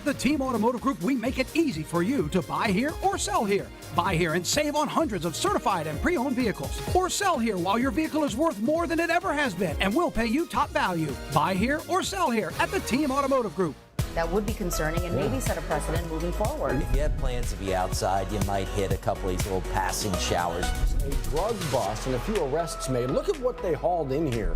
At the Team Automotive Group, we make it easy for you to buy here or sell here. Buy here and save on hundreds of certified and pre-owned vehicles. Or sell here while your vehicle is worth more than it ever has been, and we'll pay you top value. Buy here or sell here at the Team Automotive Group. That would be concerning and maybe set a precedent moving forward. If you have plans to be outside, you might hit a couple of these little passing showers. A drug bust and a few arrests made. Look at what they hauled in here.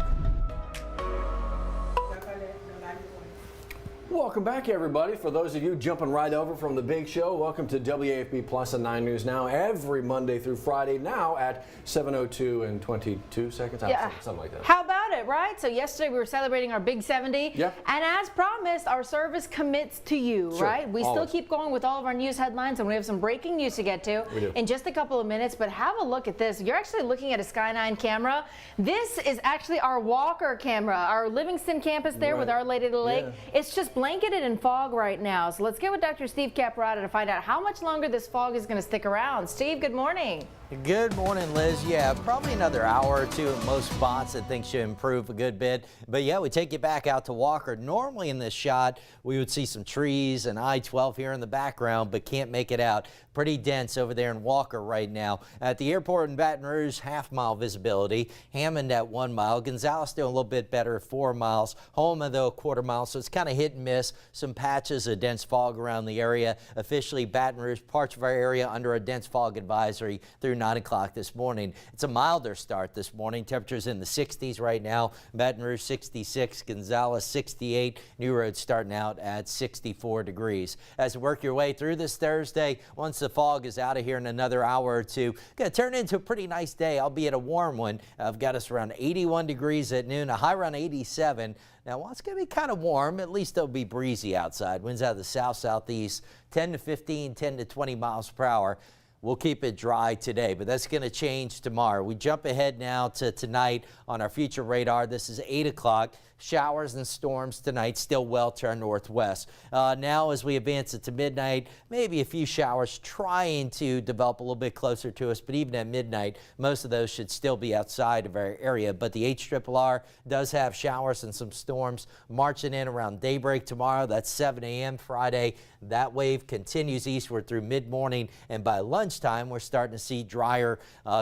Welcome back, everybody. For those of you jumping right over from the big show, welcome to WAFB Plus and 9 News Now every Monday through Friday now at 7:02 and 22 seconds. Yeah. Something like that. How about it, right? So yesterday we were celebrating our big 70. Yeah. And as promised, our service commits to you, Sure, right? We always. still keep going with all of our news headlines, and we have some breaking news to get to We do. in just a couple of minutes. But have a look at this. You're actually looking at a Sky9 camera. This is actually our Walker camera, our Livingston campus there with Right. Our Lady of the Lake. Yeah. It's just blanketed in fog right now. So let's get with Dr. Steve Caparata to find out how much longer this fog is going to stick around. Steve, good morning. Good morning, Liz. Yeah, probably another hour or two at most spots. I think should improve a good bit. But yeah, we take you back out to Walker. Normally in this shot, we would see some trees and I-12 here in the background, but can't make it out. Pretty dense over there in Walker right now. At the airport in Baton Rouge, half-mile visibility. Hammond at 1 mile. Gonzales still a little bit better, 4 miles. Houma, though, a quarter mile. So it's kind of hit and miss. Some patches of dense fog around the area. Officially, Baton Rouge, parts of our area under a dense fog advisory through 9 o'clock this morning. It's a milder start this morning. Temperatures in the 60s right now. Baton Rouge 66, Gonzales 68. New Road starting out at 64 degrees. As you work your way through this Thursday, once the fog is out of here in another hour or two, going to turn into a pretty nice day, albeit a warm one. I've got us around 81 degrees at noon, a high around 87. Now, while it's going to be kind of warm, at least it'll be breezy outside. Winds out of the south-southeast, 10 to 15, 10 to 20 miles per hour. We'll keep it dry today, but that's going to change tomorrow. We jump ahead now to tonight on our future radar. This is 8 o'clock. Showers and storms tonight, still well to our northwest. Now as we advance it to midnight, maybe a few showers trying to develop a little bit closer to us, but even at midnight, most of those should still be outside of our area. But the HRRR does have showers and some storms marching in around daybreak tomorrow. That's 7 a.m. Friday. That wave continues eastward through mid-morning, and by lunchtime, we're starting to see drier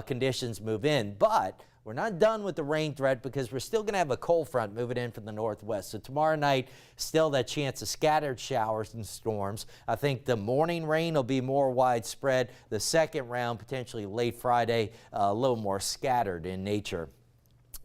conditions move in. But we're not done with the rain threat because we're still going to have a cold front moving in from the northwest. So tomorrow night, still that chance of scattered showers and storms. I think the morning rain will be more widespread. The second round, potentially late Friday, a little more scattered in nature.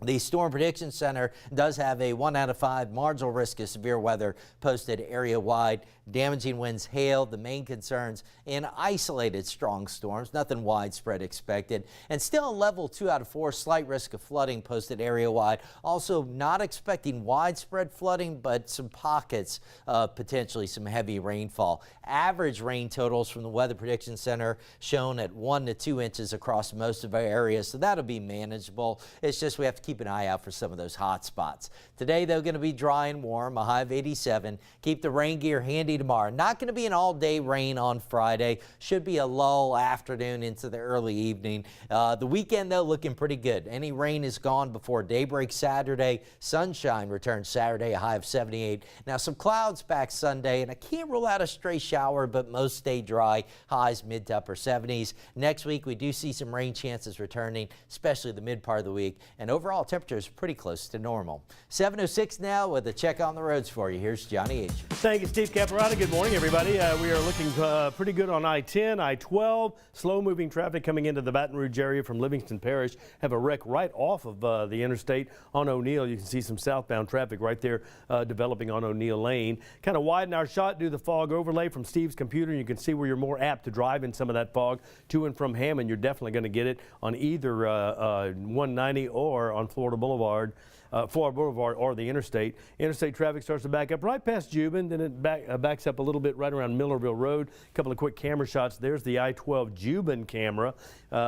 The Storm Prediction Center does have a 1 out of 5 marginal risk of severe weather posted area-wide. Damaging winds, hail, the main concerns in isolated strong storms. Nothing widespread expected. And still a level 2 out of 4 slight risk of flooding posted area-wide. Also not expecting widespread flooding, but some pockets of potentially some heavy rainfall. Average rain totals from the Weather Prediction Center shown at 1 to 2 inches across most of our areas. So that'll be manageable. It's just we have to keep an eye out for some of those hot spots. Today, though, going to be dry and warm, a high of 87. Keep the rain gear handy tomorrow. Not going to be an all-day rain on Friday. Should be a lull afternoon into the early evening. The weekend, though, looking pretty good. Any rain is gone before daybreak Saturday. Sunshine returns Saturday, a high of 78. Now, some clouds back Sunday, and I can't rule out a stray shower, but most stay dry. Highs mid to upper 70s. Next week, we do see some rain chances returning, especially the mid part of the week. And overall, temperatures pretty close to normal. 7:06 now with a check on the roads for you. Here's Johnny H. Thank you, Steve Caparata. Good morning, everybody. We are looking pretty good on I-10, I-12. Slow-moving traffic coming into the Baton Rouge area from Livingston Parish. Have a wreck right off of the interstate on O'Neill. You can see some southbound traffic right there developing on O'Neill Lane. Kind of widen our shot, do the fog overlay from Steve's computer. You can see where you're more apt to drive in some of that fog to and from Hammond. You're definitely going to get it on either 190 or on Florida Boulevard or the interstate. Interstate traffic starts to back up right past Jubin, then it backs up a little bit right around Millerville Road. A couple of quick camera shots. There's the I-12 Jubin camera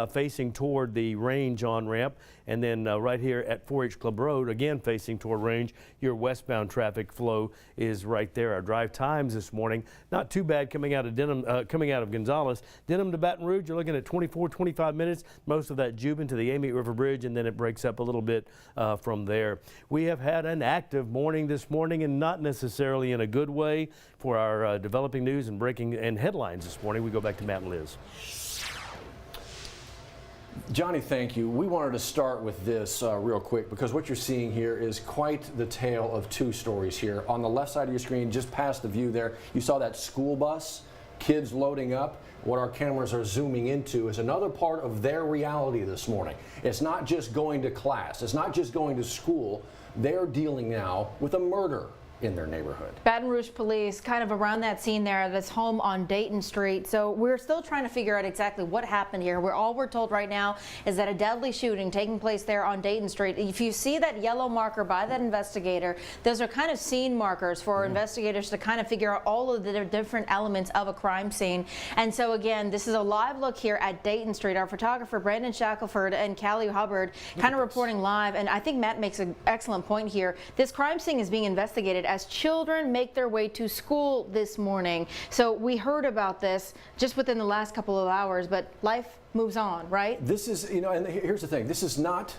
facing toward the Range on-ramp. And then right here at 4-H Club Road, again facing toward Range, your westbound traffic flow is right there. Our drive times this morning, not too bad coming out of Gonzales. Denham to Baton Rouge, you're looking at 24, 25 minutes. Most of that Jubin to the Amite River Bridge, and then it breaks up a little bit from there. there. We have had an active morning this morning, and not necessarily in a good way. For our developing news and breaking and headlines this morning, we go back to Matt and Liz. Johnny, thank you. We wanted to start with this real quick because what you're seeing here is quite the tale of two stories here. On the left side of your screen, just past the view there, you saw that school bus, kids loading up. What our cameras are zooming into is another part of their reality this morning. It's not just going to class. It's not just going to school. They're dealing now with a murder in their neighborhood. Baton Rouge police kind of around that scene there, that's home on Dayton Street. So we're still trying to figure out exactly what happened here. All we're told right now is that a deadly shooting taking place there on Dayton Street. If you see that yellow marker by that investigator, those are kind of scene markers for investigators to kind of figure out all of the different elements of a crime scene. And so again, this is a live look here at Dayton Street. Our photographer Brandon Shackelford and Callie Hubbard kind of reporting live. And I think Matt makes an excellent point here. This crime scene is being investigated as children make their way to school this morning. So we heard about this just within the last couple of hours, but life moves on, right? This is, you know, and here's the thing, this is not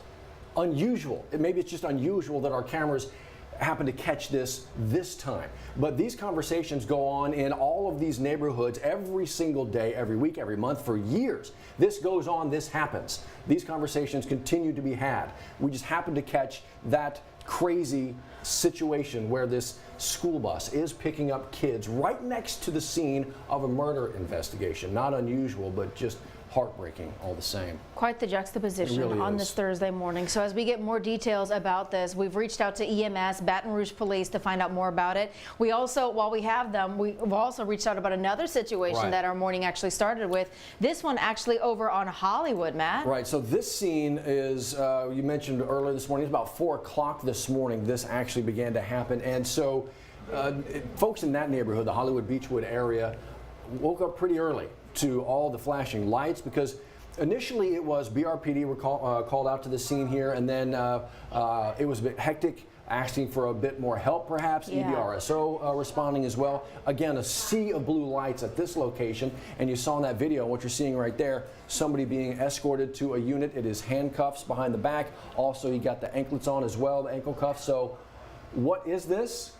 unusual. Maybe it's just unusual that our cameras happen to catch this time. But these conversations go on in all of these neighborhoods every single day, every week, every month for years. This goes on, this happens. These conversations continue to be had. We just happen to catch that crazy situation where this school bus is picking up kids right next to the scene of a murder investigation. Not unusual, but just heartbreaking all the same. Quite the juxtaposition really on is. this Thursday morning. So as we get more details about this, we've reached out to EMS, Baton Rouge Police, to find out more about it. We also, while we have them, we've also reached out about another situation that our morning actually started with. This one actually over on Hollywood, Matt. Right, so this scene is, you mentioned earlier this morning, it's about 4 o'clock this morning this actually began to happen. And so folks in that neighborhood, the Hollywood Beachwood area, woke up pretty early to all the flashing lights because initially it was BRPD were called out to the scene here, and then it was a bit hectic, asking for a bit more help perhaps. EBRSO responding as well. Again, a sea of blue lights at this location, and you saw in that video what you're seeing right there, somebody being escorted to a unit. It is handcuffs behind the back. Also, you got the anklets on as well, the ankle cuffs. So what is this?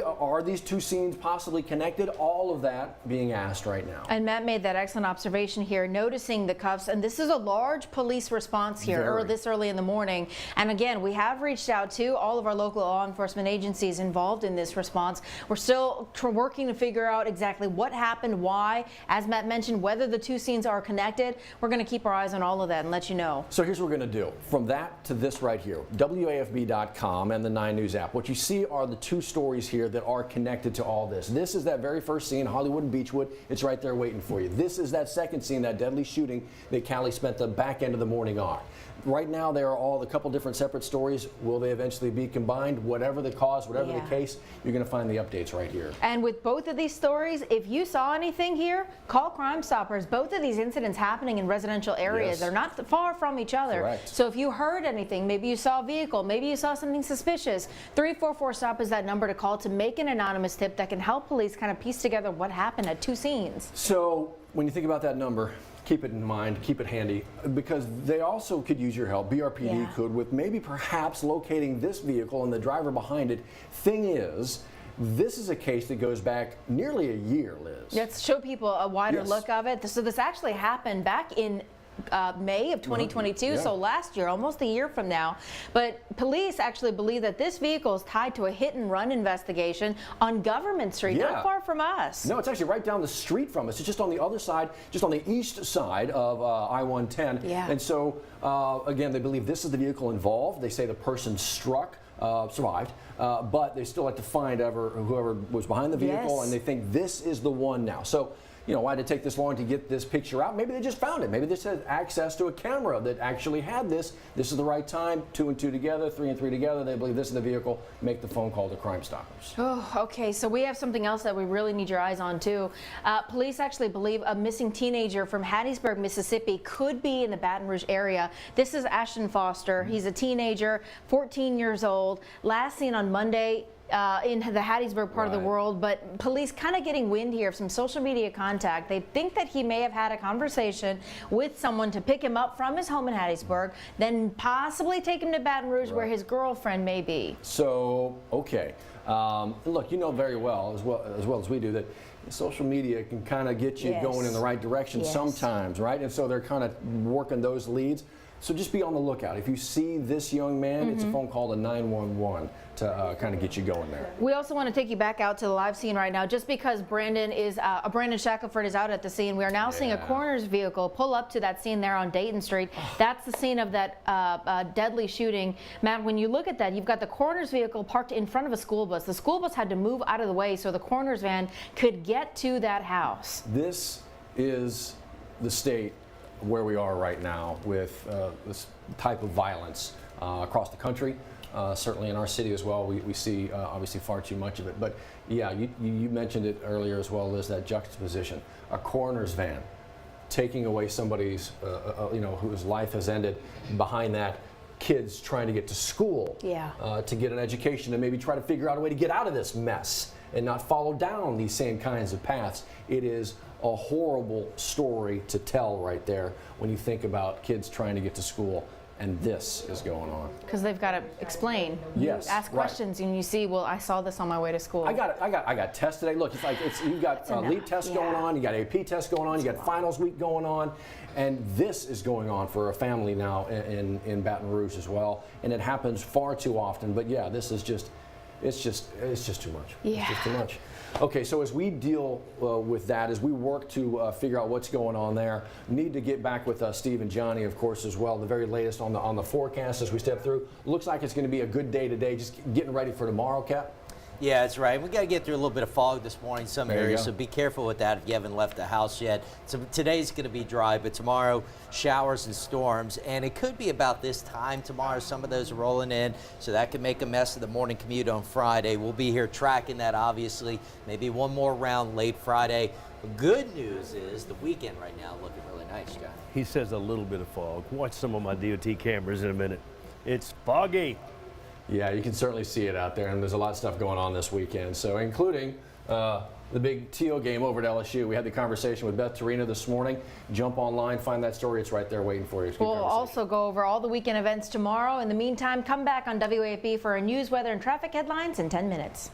Are these two scenes possibly connected? All of that being asked right now. And Matt made that excellent observation here, noticing the cuffs. And this is a large police response here this early in the morning. And again, we have reached out to all of our local law enforcement agencies involved in this response. We're still working to figure out exactly what happened, why. As Matt mentioned, whether the two scenes are connected. We're going to keep our eyes on all of that and let you know. So here's what we're going to do. From that to this right here, WAFB.com and the 9 News app. What you see are the two stories here that are connected to all this. This is that very first scene, Hollywood and Beachwood. It's right there waiting for you. This is that second scene, that deadly shooting that Callie spent the back end of the morning on. Right now, there are all a couple different separate stories. Will they eventually be combined? Whatever the cause, whatever the case, you're going to find the updates right here. And with both of these stories, if you saw anything here, call Crime Stoppers. Both of these incidents happening in residential areas. They're not far from each other. Correct. So if you heard anything, maybe you saw a vehicle, maybe you saw something suspicious, 344-STOP is that number to call to make an anonymous tip that can help police kind of piece together what happened at two scenes. So when you think about that number, keep it in mind, keep it handy, because they also could use your help. BRPD could, with maybe perhaps locating this vehicle and the driver behind it. Thing is, this is a case that goes back nearly a year, Liz. Let's show people a wider look of it. So this actually happened back in May of 2022, so last year, almost a year from now. But police actually believe that this vehicle is tied to a hit-and-run investigation on Government Street, not far from us. No, it's actually right down the street from us. It's just on the other side, just on the east side of I-110. And so, again, they believe this is the vehicle involved. They say the person struck, survived, but they still like to find whoever was behind the vehicle, and they think this is the one now. So, you know, why did it take this long to get this picture out? Maybe they just found it. Maybe they had access to a camera that actually had this. This is the right time. 2 and 2 together, 3 and 3 together. They believe this is the vehicle. Make the phone call to Crime Stoppers. Oh, okay. So we have something else that we really need your eyes on, too. Police actually believe a missing teenager from Hattiesburg, Mississippi could be in the Baton Rouge area. This is Ashton Foster. He's a teenager, 14 years old. Last seen on Monday in the Hattiesburg part of the world, but police kind of getting wind here of some social media contact. They think that he may have had a conversation with someone to pick him up from his home in Hattiesburg, then possibly take him to Baton Rouge where his girlfriend may be. So, okay. Look, you know very well as well as we do, that social media can kind of get you going in the right direction sometimes, right? And so they're kind of working those leads. So just be on the lookout. If you see this young man, it's a phone call to 911 to kind of get you going there. We also want to take you back out to the live scene right now. Just because Brandon Shackelford is out at the scene, we are now seeing a coroner's vehicle pull up to that scene there on Dayton Street. That's the scene of that deadly shooting. Matt, when you look at that, you've got the coroner's vehicle parked in front of a school bus. The school bus had to move out of the way so the coroner's van could get to that house. This is the state where we are right now with this type of violence across the country. Certainly in our city as well, we see obviously far too much of it. But yeah, you mentioned it earlier as well, Liz, that juxtaposition. A coroner's van taking away somebody's, whose life has ended. Behind that, kids trying to get to school, to get an education and maybe try to figure out a way to get out of this mess and not follow down these same kinds of paths. It is a horrible story to tell right there when you think about kids trying to get to school and this is going on. Because they've got to explain. Yes, you ask questions and you see, well, I saw this on my way to school. I got tests today. Look, you've got LEAP tests going on, you got AP tests going on, you got finals week going on, and this is going on for a family now in Baton Rouge as well. And it happens far too often. But yeah, this is just, it's just too much. Yeah. It's just too much. Okay, so as we deal with that, as we work to figure out what's going on there, need to get back with Steve and Johnny, of course, as well. The very latest on the forecast as we step through. Looks like it's going to be a good day today. Just getting ready for tomorrow, Cap. Yeah, that's right. We got to get through a little bit of fog this morning in some areas, so be careful with that if you haven't left the house yet. So today's going to be dry, but tomorrow showers and storms, and it could be about this time tomorrow. Some of those are rolling in, so that could make a mess of the morning commute on Friday. We'll be here tracking that, obviously. Maybe one more round late Friday. The good news is the weekend right now looking really nice, Scott. He says a little bit of fog. Watch some of my DOT cameras in a minute. It's foggy. Yeah, you can certainly see it out there, and there's a lot of stuff going on this weekend. So including the big TO game over at LSU. We had the conversation with Beth Torina this morning. Jump online, find that story. It's right there waiting for you. We'll also go over all the weekend events tomorrow. In the meantime, come back on WAFB for our news, weather, and traffic headlines in 10 minutes.